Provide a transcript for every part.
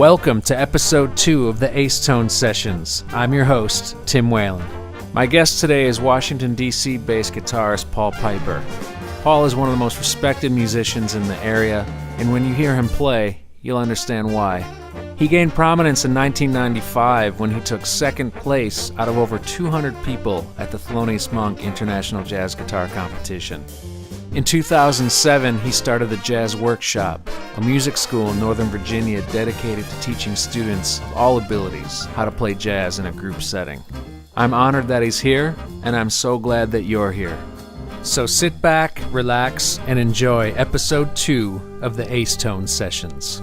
Welcome to episode 2 of the AceTone sessions. I'm your host, Tim Whalen. My guest today is Washington, D.C. based guitarist Paul Pieper. Paul is one of the most respected musicians in the area, and when you hear him play, you'll understand why. He gained prominence in 1995 when he took second place out of over 200 people at the Thelonious International Jazz Guitar Competition. In 2007, he started the Jazz Workshop, a music school in Northern Virginia dedicated to teaching students of all abilities how to play jazz in a group setting. I'm honored that he's here, and I'm so glad that you're here. So sit back, relax, and enjoy episode 2 of the AceTone sessions.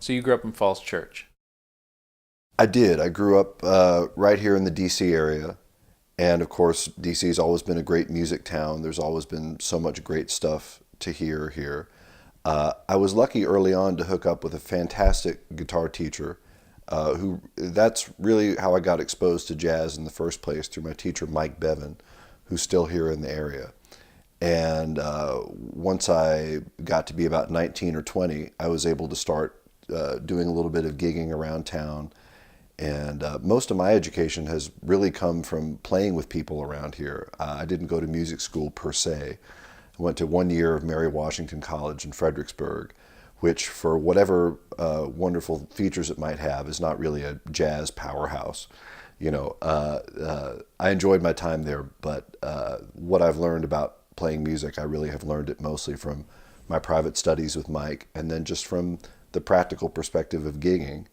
So you grew up in Falls Church. I did. I grew up right here in the DC area. And of course, DC's always been a great music town. There's always been so much great stuff to hear here. I was lucky early on to hook up with a fantastic guitar teacher who that's really how I got exposed to jazz in the first place, through my teacher, Mike Bevan, who's still here in the area. And once I got to be about 19 or 20, I was able to start doing a little bit of gigging around town. And most of my education has really come from playing with people around here. I didn't go to music school per se. I went to 1 year of Mary Washington College in Fredericksburg, which, for whatever wonderful features it might have, is not really a jazz powerhouse. I enjoyed my time there, but what I've learned about playing music, I really have learned it mostly from my private studies with Mike, and then just from the practical perspective of gigging.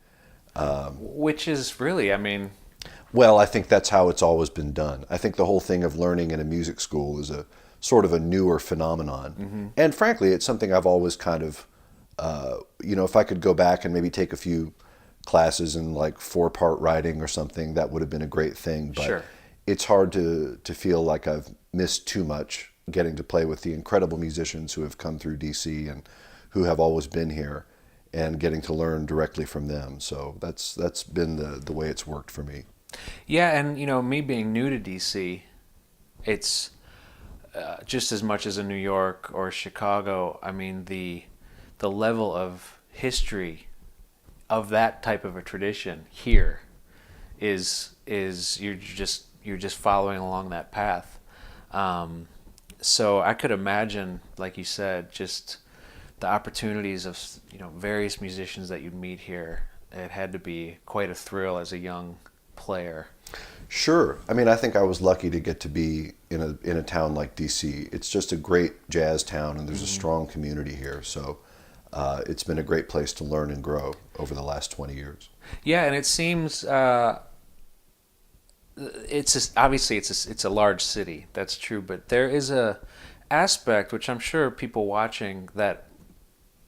Which is really, I mean... Well, I think that's how it's always been done. I think the whole thing of learning in a music school is a sort of a newer phenomenon. Mm-hmm. And frankly, it's something I've always kind of, if I could go back and maybe take a few classes in like 4-part writing or something, that would have been a great thing. But sure. It's hard to feel like I've missed too much getting to play with the incredible musicians who have come through DC and who have always been here, and getting to learn directly from them. So that's been the way it's worked for me. Yeah, and me being new to DC, it's just as much as in New York or Chicago. I mean, the level of history of that type of a tradition here is you're just following along that path. So I could imagine, like you said, just the opportunities of various musicians that you'd meet here. It had to be quite a thrill as a young player. Sure. I mean, I think I was lucky to get to be in a town like DC. It's just a great jazz town, and there's a strong community here. So it's been a great place to learn and grow over the last 20 years. Yeah, and it seems obviously it's a large city. That's true, but there is a aspect which I'm sure people watching that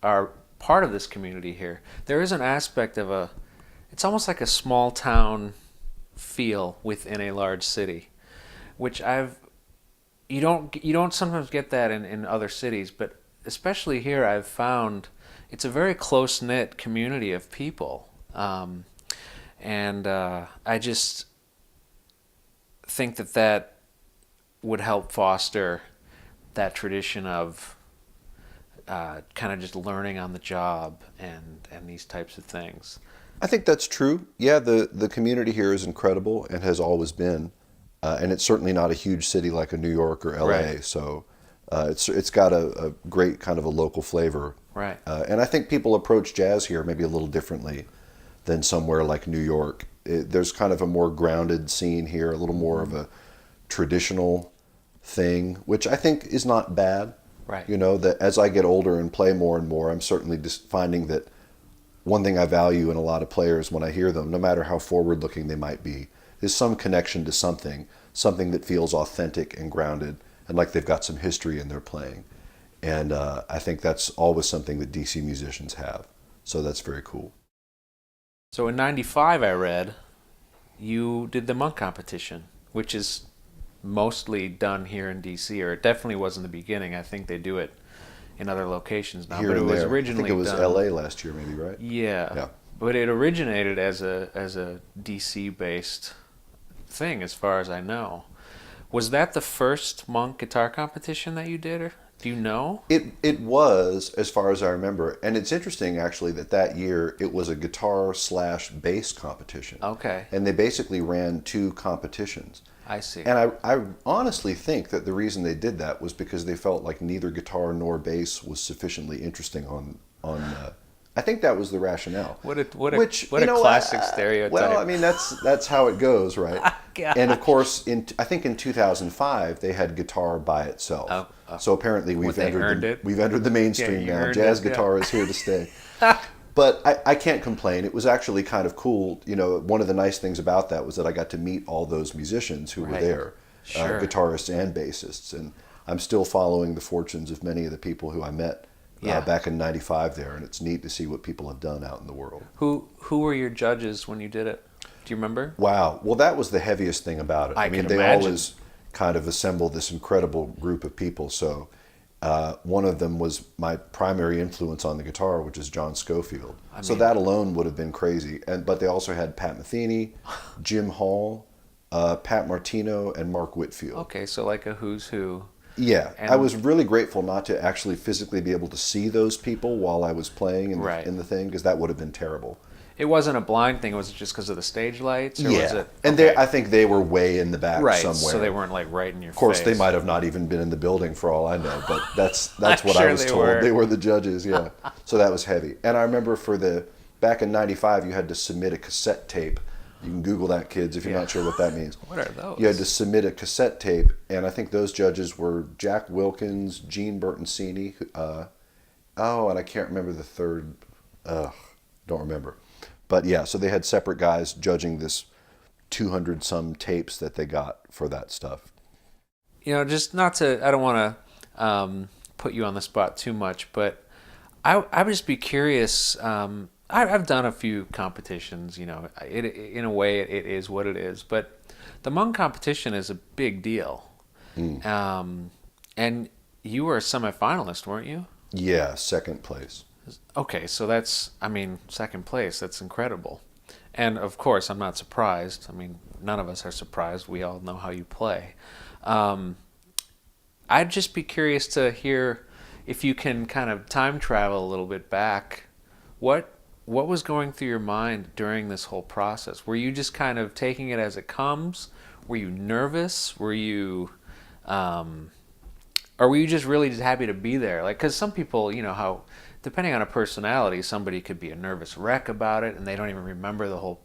are part of this community here. There is an aspect of it's almost like a small town feel within a large city, which you don't sometimes get that in other cities, but especially here I've found it's a very close-knit community of people. And I just think that would help foster that tradition of kind of just learning on the job and these types of things. I think that's true. Yeah, the community here is incredible and has always been. And it's certainly not a huge city like a New York or LA. Right. So it's got a great kind of a local flavor. Right. And I think people approach jazz here maybe a little differently than somewhere like New York. There's kind of a more grounded scene here, a little more of a traditional thing, which I think is not bad. Right. That as I get older and play more and more, I'm certainly just finding that one thing I value in a lot of players when I hear them, no matter how forward-looking they might be, is some connection to something that feels authentic and grounded and like they've got some history in their playing. And I think that's always something that DC musicians have. So that's very cool. So in '95, I read, you did the Monk competition, which is mostly done here in DC, or it definitely was in the beginning. I think they do it in other locations now, Here but it and was there. originally I think it was done. LA last year, maybe, right? Yeah. But it originated as a DC based thing, as far as I know. Was that the first Monk guitar competition that you did, or do you know? It was, as far as I remember, and it's interesting actually that year it was a guitar/bass competition. Okay. And they basically ran 2 competitions. I see. And I honestly think that the reason they did that was because they felt like neither guitar nor bass was sufficiently interesting on I think that was the rationale. What a classic stereotype. Well, I mean that's how it goes, right? And of course, I think in 2005 they had guitar by itself. So apparently we've entered the mainstream now. Jazz guitar is here to stay. But I can't complain. It was actually kind of cool. One of the nice things about that was that I got to meet all those musicians who were there, Sure. guitarists and bassists, and I'm still following the fortunes of many of the people who I met back in '95 there, and it's neat to see what people have done out in the world. Who were your judges when you did it? Do you remember? Wow. Well, that was the heaviest thing about it. I mean, can they imagine. always kind of assemble this incredible group of people. So one of them was my primary influence on the guitar, which is John Scofield. So that alone would have been crazy. But they also had Pat Metheny, Jim Hall, Pat Martino, and Mark Whitfield. Okay, so like a who's who. Yeah, And I was really grateful not to actually physically be able to see those people while I was playing in the thing, because that would have been terrible. It wasn't a blind thing. Was it just because of the stage lights? Or Yeah, was it, and I think they were way in the back somewhere. So they weren't like right in your face. Of course, they might have not even been in the building for all I know, but that's what sure I was they told. were. They were the judges, yeah. So that was heavy. And I remember back in '95, you had to submit a cassette tape. You can Google that, kids, if you're not sure what that means. What are those? You had to submit a cassette tape, and I think those judges were Jack Wilkins, Gene Bertoncini, and I can't remember the third. Don't remember. But yeah, so they had separate guys judging this 200-some tapes that they got for that stuff. Just not to, I don't want to put you on the spot too much, but I would just be curious. I've done a few competitions, in a way it is what it is, but the Hmong competition is a big deal. And you were a semifinalist, weren't you? Yeah, second place. Okay, so second place, that's incredible. And of course, I'm not surprised. None of us are surprised. We all know how you play. I'd just be curious to hear if you can kind of time travel a little bit back. What was going through your mind during this whole process? Were you just kind of taking it as it comes? Were you nervous? Were you, or were you just really just happy to be there? Like, because some people, how, depending on a personality, somebody could be a nervous wreck about it and they don't even remember the whole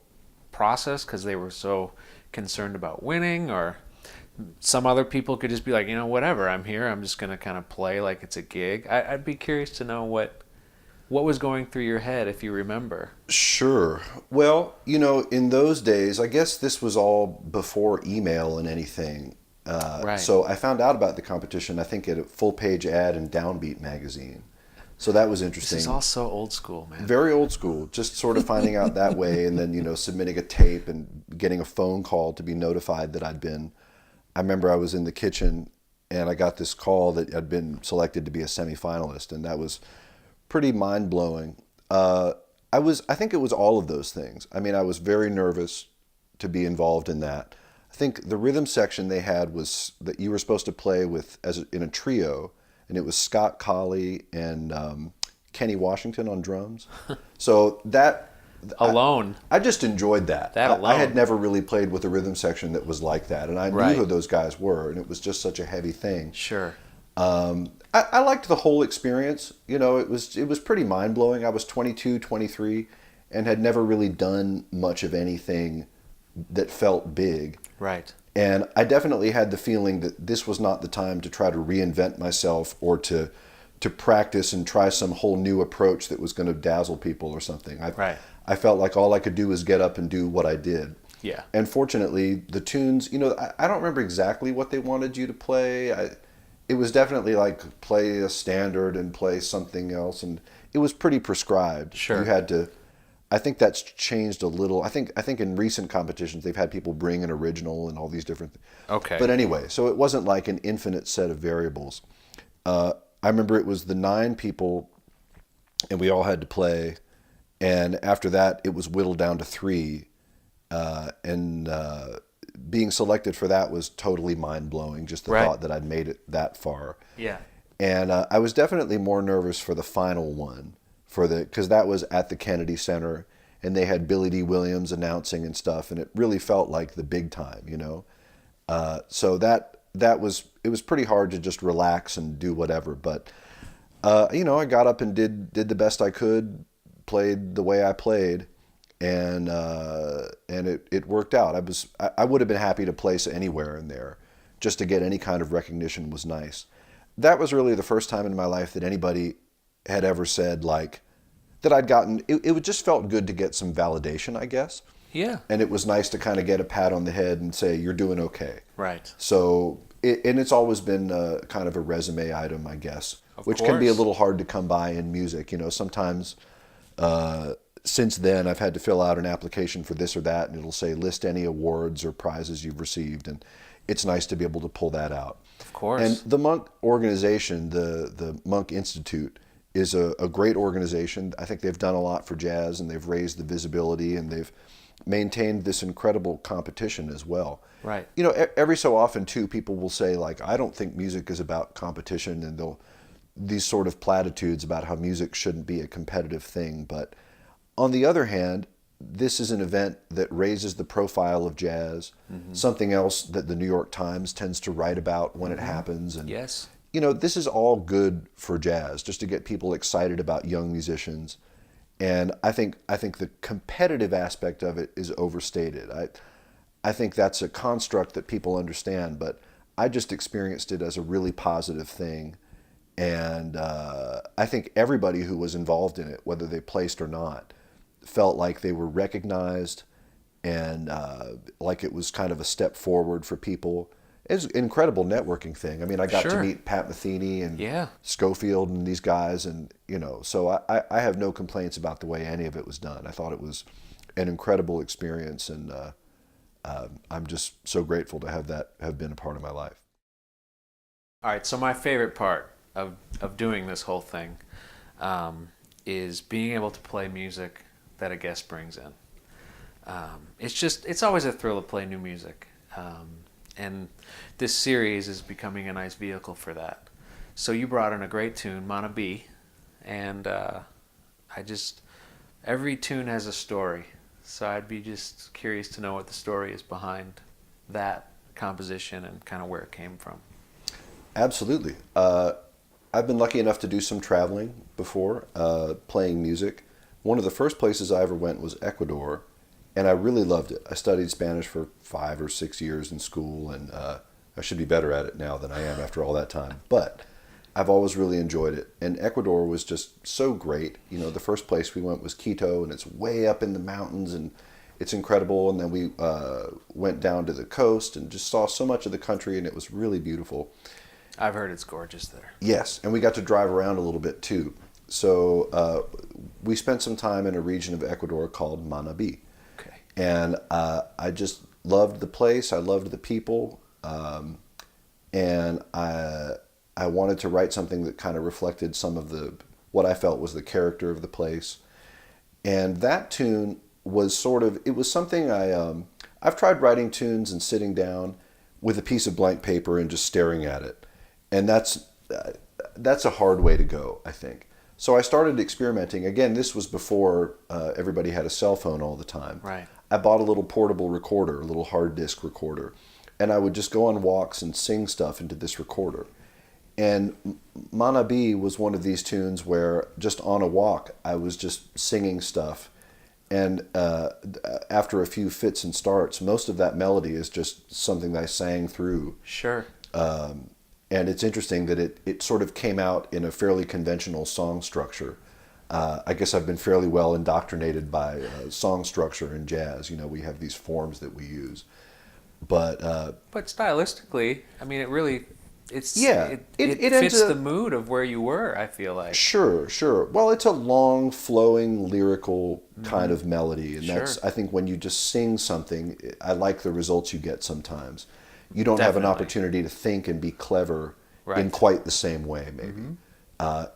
process because they were so concerned about winning. Or some other people could just be like, whatever, I'm here. I'm just going to kind of play like it's a gig. I'd be curious to know what was going through your head, if you remember. Sure. Well, in those days, I guess this was all before email and anything. Right. So I found out about the competition, I think, at a full-page ad in Downbeat magazine. So that was interesting. This is all so old school, man. Very old school. Just sort of finding out that way, and then, submitting a tape and getting a phone call to be notified that I'd been. I remember I was in the kitchen, and I got this call that I'd been selected to be a semifinalist, and that was pretty mind-blowing. I think it was all of those things. I was very nervous to be involved in that. I think the rhythm section they had was that you were supposed to play in a trio, and it was Scott Colley and Kenny Washington on drums. So that alone, I just enjoyed that. That alone. I had never really played with a rhythm section that was like that, and I knew who those guys were, and it was just such a heavy thing. Sure. I liked the whole experience. It was pretty mind-blowing. I was 22, 23, and had never really done much of anything that felt big. Right. And I definitely had the feeling that this was not the time to try to reinvent myself or to practice and try some whole new approach that was going to dazzle people or something. I felt like all I could do was get up and do what I did. Yeah. And fortunately, the tunes, I don't remember exactly what they wanted you to play. It was definitely like play a standard and play something else, and it was pretty prescribed. Sure. You had to. I think that's changed a little. I think in recent competitions they've had people bring an original and all these different things. Okay. But anyway, so it wasn't like an infinite set of variables. I remember it was the 9 people, and we all had to play, and after that it was whittled down to 3, and being selected for that was totally mind-blowing, just the thought that I'd made it that far. Yeah. And I was definitely more nervous for the final one, because that was at the Kennedy Center, and they had Billy D. Williams announcing and stuff, and it really felt like the big time, So it was pretty hard to just relax and do whatever, but I got up and did the best I could, played the way I played, and it worked out. I would have been happy to place anywhere in there. Just to get any kind of recognition was nice. That was really the first time in my life that anybody had ever said that I'd gotten. It just felt good to get some validation, I guess. Yeah. And it was nice to kind of get a pat on the head and say you're doing okay. Right. So it's always been kind of a resume item, I guess. which can be a course. little hard to come by in music. You know, sometimes since then I've had to fill out an application for this or that, and it'll say list any awards or prizes you've received, and it's nice to be able to pull that out. Of course. And the Monk organization, the Monk Institute, is a great organization. I think they've done a lot for jazz, and they've raised the visibility, and they've maintained this incredible competition as well. Right. You know, every so often too, people will say like, I don't think music is about competition, and these sort of platitudes about how music shouldn't be a competitive thing. But on the other hand, this is an event that raises the profile of jazz, something else that the New York Times tends to write about when it happens. And Yes. you know, this is all good for jazz, just to get people excited about young musicians. And I think the competitive aspect of it is overstated. I think that's a construct that people understand, but I just experienced it as a really positive thing. And I think everybody who was involved in it, whether they placed or not, felt like they were recognized, and like it was kind of a step forward for people. It's an incredible networking thing. I mean, I got to Sure. meet Pat Metheny and Yeah. Schofield and these guys, and you know, so I have no complaints about the way any of it was done. I thought it was an incredible experience, and I'm just so grateful to have been a part of my life. All right, so my favorite part of doing this whole thing is being able to play music that a guest brings in. It's always a thrill to play new music. And this series is becoming a nice vehicle for that. So you brought in a great tune, Manabí, and every tune has a story. So I'd be just curious to know what the story is behind that composition and kind of where it came from. Absolutely. I've been lucky enough to do some traveling before, playing music. One of the first places I ever went was Ecuador, and I really loved it. I studied Spanish for 5 or 6 years in school, and I should be better at it now than I am after all that time. But I've always really enjoyed it. And Ecuador was just so great. You know, the first place we went was Quito, and it's way up in the mountains, and it's incredible. And then we went down to the coast and just saw so much of the country, and it was really beautiful. I've heard it's gorgeous there. Yes, and we got to drive around a little bit too. So we spent some time in a region of Ecuador called Manabí. Okay. And I just loved the place. I loved the people. And I wanted to write something that kind of reflected some of what I felt was the character of the place. And that tune was it was something I've tried writing tunes and sitting down with a piece of blank paper and just staring at it. And that's a hard way to go, I think. So I started experimenting. Again, this was before everybody had a cell phone all the time. Right. I bought a little portable recorder, a little hard disk recorder, and I would just go on walks and sing stuff into this recorder. And Manabí was one of these tunes where just on a walk, I was just singing stuff. And after a few fits and starts, most of that melody is just something that I sang through. Sure. And it's interesting that it sort of came out in a fairly conventional song structure. I guess I've been fairly well indoctrinated by song structure in jazz. You know, we have these forms that we use. But stylistically, I mean, it really, it it fits ends the mood of where you were, I feel like. Sure. Well, it's a long, flowing, lyrical kind of melody. And that's, I think when you just sing something, I like the results you get sometimes. You don't have an opportunity to think and be clever in quite the same way, maybe.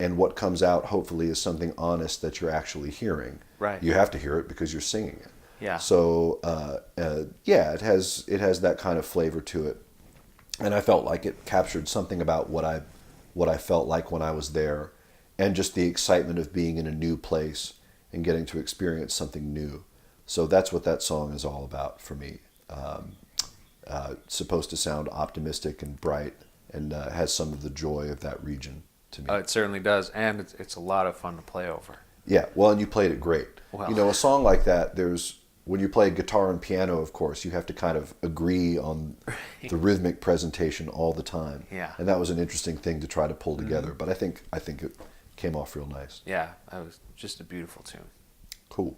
And what comes out, hopefully, is something honest that you're actually hearing. Right. You have to hear it because you're singing it. Yeah. So, it has that kind of flavor to it. And I felt like it captured something about what I felt like when I was there, and just the excitement of being in a new place and getting to experience something new. So that's what that song is all about for me. It's supposed to sound optimistic and bright, and has some of the joy of that region to me. It certainly does, and it's a lot of fun to play over. Yeah, well, and you played it great. Well. You know, a song like that, when you play guitar and piano, of course, you have to kind of agree on the rhythmic presentation all the time. Yeah. And that was an interesting thing to try to pull together, but I think it came off real nice. Yeah, that was just a beautiful tune. Cool.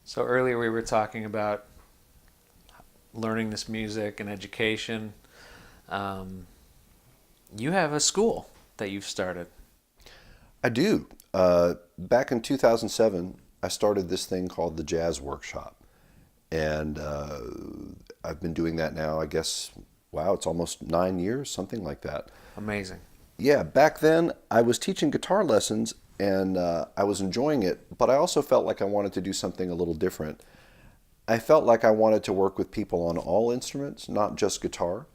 So earlier we were talking about learning this music and education. You have a school that you've started. I do. Back in 2007, I started this thing called the Jazz Workshop. And I've been doing that now, I guess, wow, it's almost 9 years, something like that. Amazing. Yeah, back then I was teaching guitar lessons and I was enjoying it, but I also felt like I wanted to do something a little different. I felt like I wanted to work with people on all instruments, not just guitar.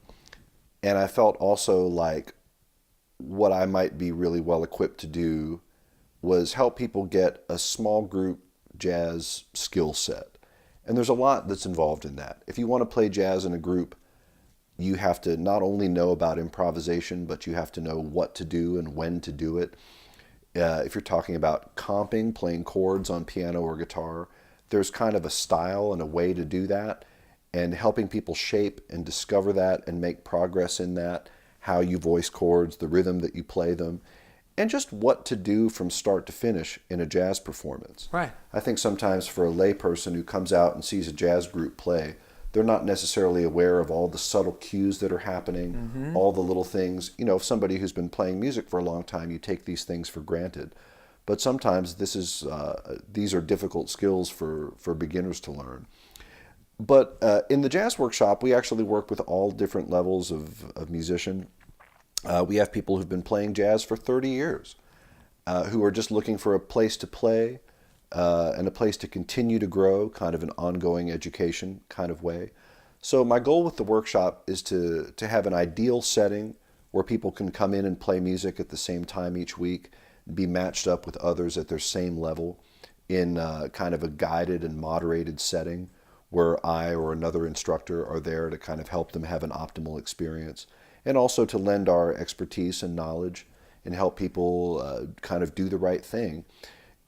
And I felt also like what I might be really well equipped to do was help people get a small group jazz skill set. And there's a lot that's involved in that. If you want to play jazz in a group, you have to not only know about improvisation, but you have to know what to do and when to do it. If you're talking about comping, playing chords on piano or guitar, there's kind of a style and a way to do that, and helping people shape and discover that and make progress in that, how you voice chords, the rhythm that you play them, and just what to do from start to finish in a jazz performance. Right. I think sometimes for a lay person who comes out and sees a jazz group play, they're not necessarily aware of all the subtle cues that are happening, all the little things. You know, if somebody who's been playing music for a long time, you take these things for granted. But sometimes these are difficult skills for beginners to learn. But in the jazz workshop, we actually work with all different levels of musician. We have people who've been playing jazz for 30 years, who are just looking for a place to play and a place to continue to grow, kind of an ongoing education kind of way. So my goal with the workshop is to have an ideal setting where people can come in and play music at the same time each week, be matched up with others at their same level in kind of a guided and moderated setting where I or another instructor are there to kind of help them have an optimal experience, and also to lend our expertise and knowledge and help people kind of do the right thing.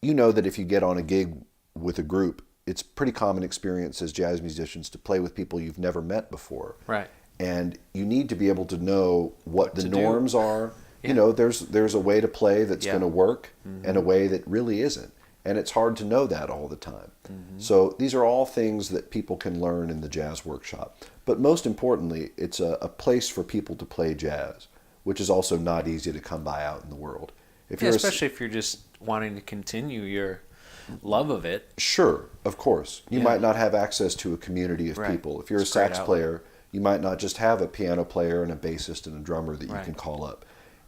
You know that if you get on a gig with a group, it's pretty common experience as jazz musicians to play with people you've never met before. Right. And you need to be able to know what the norms are. Yeah. You know, there's a way to play that's Yeah. going to work and a way that really isn't. And it's hard to know that all the time. So these are all things that people can learn in the jazz workshop. But most importantly, it's a place for people to play jazz, which is also not easy to come by out in the world. Especially if you're just wanting to continue your love of it. Sure, of course. You Yeah. might not have access to a community of Right. people. If you're It's a a great sax outlet. player, you might not just have a piano player and a bassist and a drummer that you Right. can call up.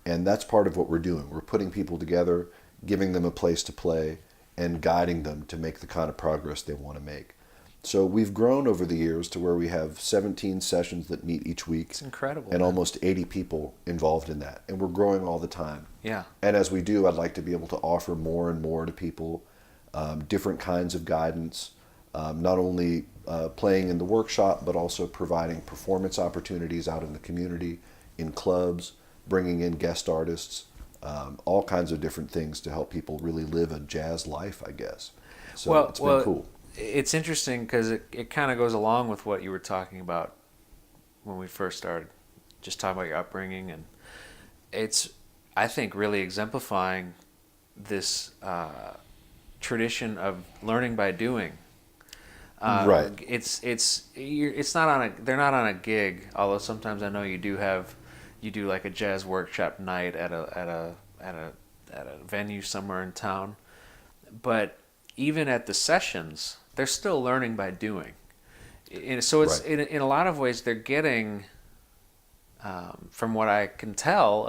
And that's part of what we're doing. We're putting people together, giving them a place to play, and guiding them to make the kind of progress they want to make. So we've grown over the years to where we have 17 sessions that meet each week. It's incredible. And man. almost 80 people involved in that. And we're growing all the time. Yeah. And as we do, I'd like to be able to offer more and more to people, different kinds of guidance, not only playing in the workshop, but also providing performance opportunities out in the community, in clubs, bringing in guest artists, all kinds of different things to help people really live a jazz life, I guess. So it's been cool. It's interesting because it kind of goes along with what you were talking about when we first started, just talking about your upbringing, and it's, I think, really exemplifying this tradition of learning by doing. Right. It's not on a, they're not on a gig, although sometimes I know you do like a jazz workshop night at a venue somewhere in town, but even at the sessions, they're still learning by doing. And so it's Right. in a lot of ways they're getting, from what I can tell,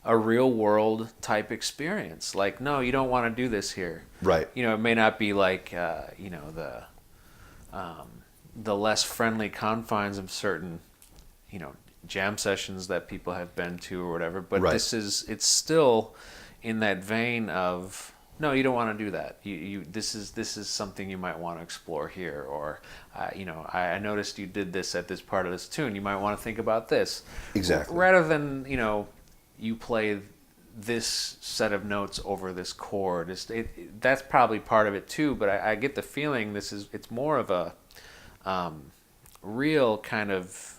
a real world type experience. Like, no, you don't want to do this here. Right. You know, it may not be like the less friendly confines of certain, jam sessions that people have been to or whatever. But Right. it's still in that vein of, no, you don't want to do that. This is something you might want to explore here, or I noticed you did this at this part of this tune. You might want to think about this. Exactly. Rather than you play this set of notes over this chord. That's probably part of it too. But I get the feeling it's more of a real kind of,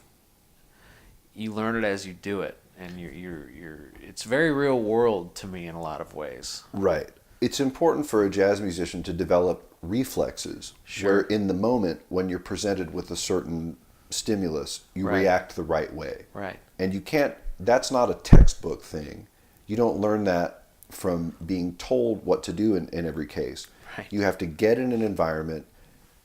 you learn it as you do it, and it's very real world to me in a lot of ways. Right. It's important for a jazz musician to develop reflexes, Sure. where in the moment when you're presented with a certain stimulus, you Right. react the right way. Right. And you can't, that's not a textbook thing. You don't learn that from being told what to do in every case. Right. You have to get in an environment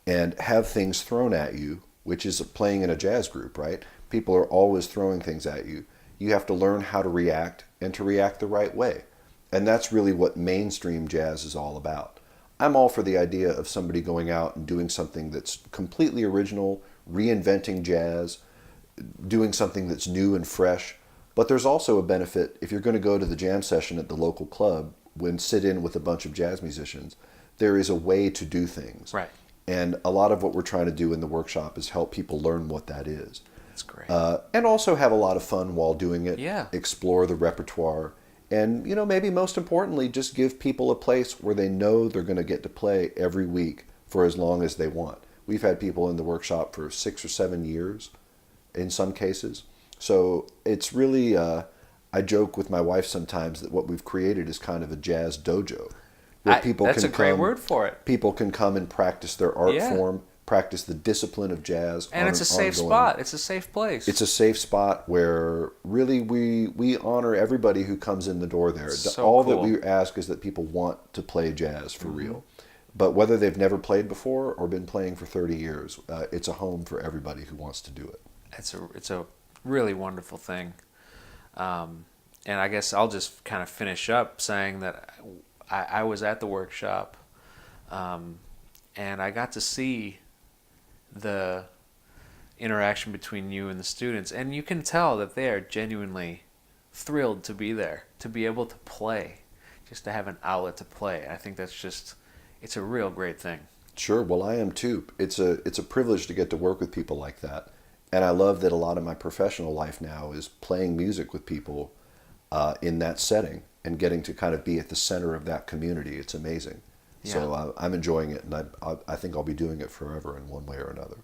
and have things thrown at you, which is playing in a jazz group, right? People are always throwing things at you. You have to learn how to react and to react the right way. And that's really what mainstream jazz is all about. I'm all for the idea of somebody going out and doing something that's completely original, reinventing jazz, doing something that's new and fresh. But there's also a benefit if you're going to go to the jam session at the local club, when sit in with a bunch of jazz musicians, there is a way to do things. Right. And a lot of what we're trying to do in the workshop is help people learn what that is. That's great. And also have a lot of fun while doing it. Yeah. Explore the repertoire. And, maybe most importantly, just give people a place where they know they're going to get to play every week for as long as they want. We've had people in the workshop for 6 or 7 years in some cases. So it's really, I joke with my wife sometimes that what we've created is kind of a jazz dojo where That's a great word for it. People can come and practice their art form, practice the discipline of jazz. And it's a safe spot. It's a safe place. It's a safe spot where really we honor everybody who comes in the door there. All that we ask is that people want to play jazz for real. But whether they've never played before or been playing for 30 years, it's a home for everybody who wants to do it. It's a really wonderful thing. And I guess I'll just kind of finish up saying that I was at the workshop, and I got to see the interaction between you and the students, and you can tell that they are genuinely thrilled to be there, to be able to play, just to have an outlet to play. I think that's just, it's a real great thing. Sure, well, I am too. It's a privilege to get to work with people like that, and I love that a lot of my professional life now is playing music with people in that setting and getting to kind of be at the center of that community. It's amazing. Yeah. So I'm enjoying it, and I think I'll be doing it forever in one way or another.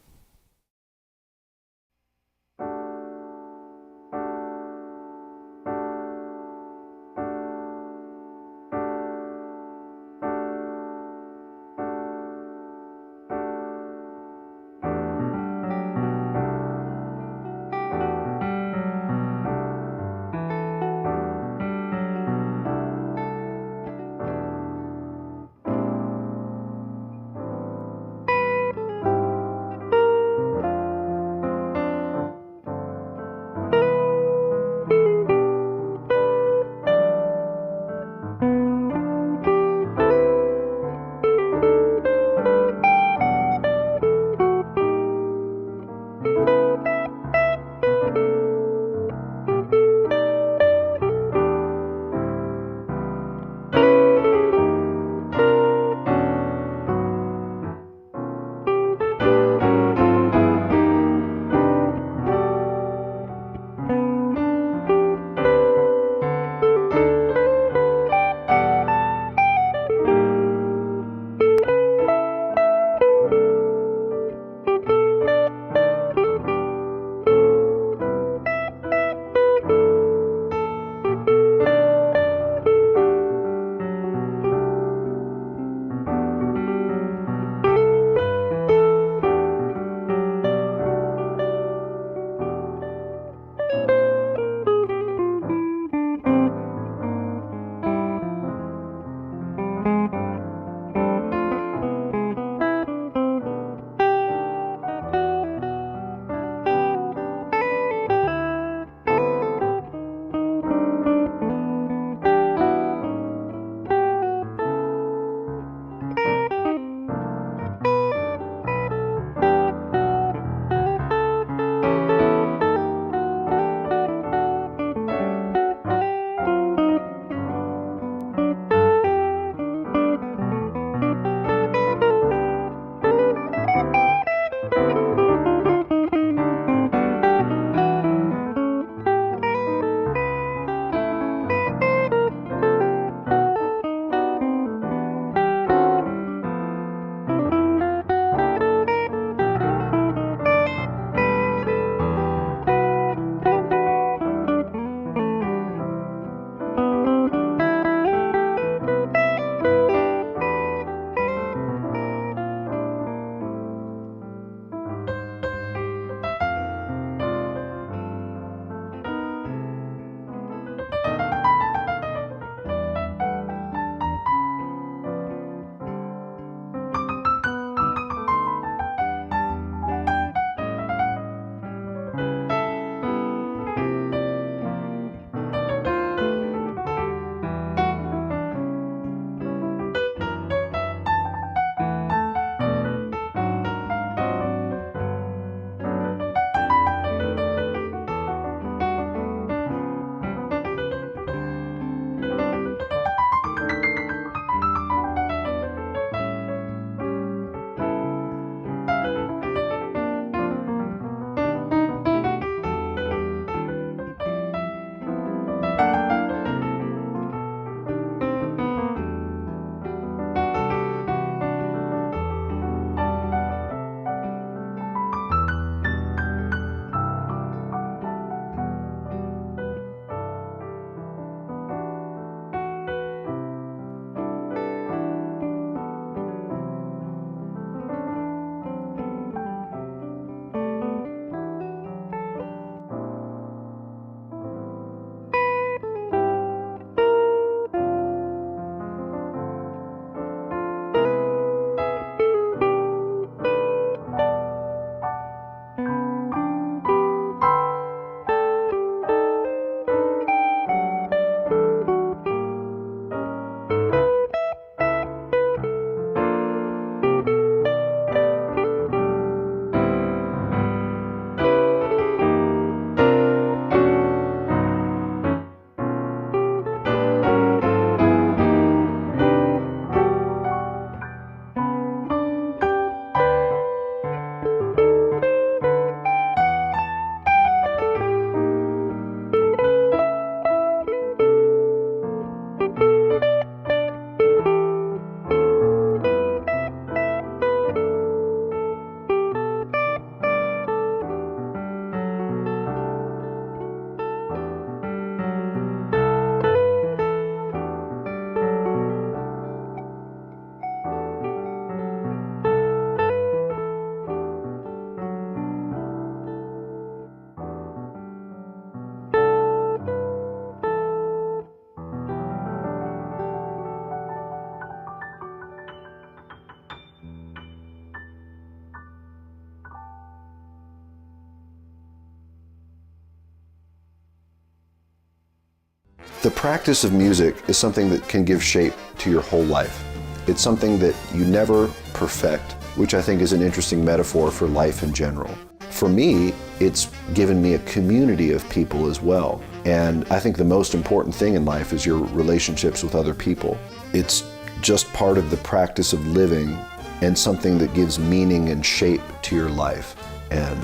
The practice of music is something that can give shape to your whole life. It's something that you never perfect, which I think is an interesting metaphor for life in general. For me, it's given me a community of people as well. And I think the most important thing in life is your relationships with other people. It's just part of the practice of living and something that gives meaning and shape to your life. And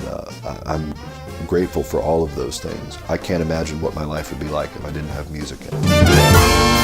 I'm grateful for all of those things. I can't imagine what my life would be like if I didn't have music in it.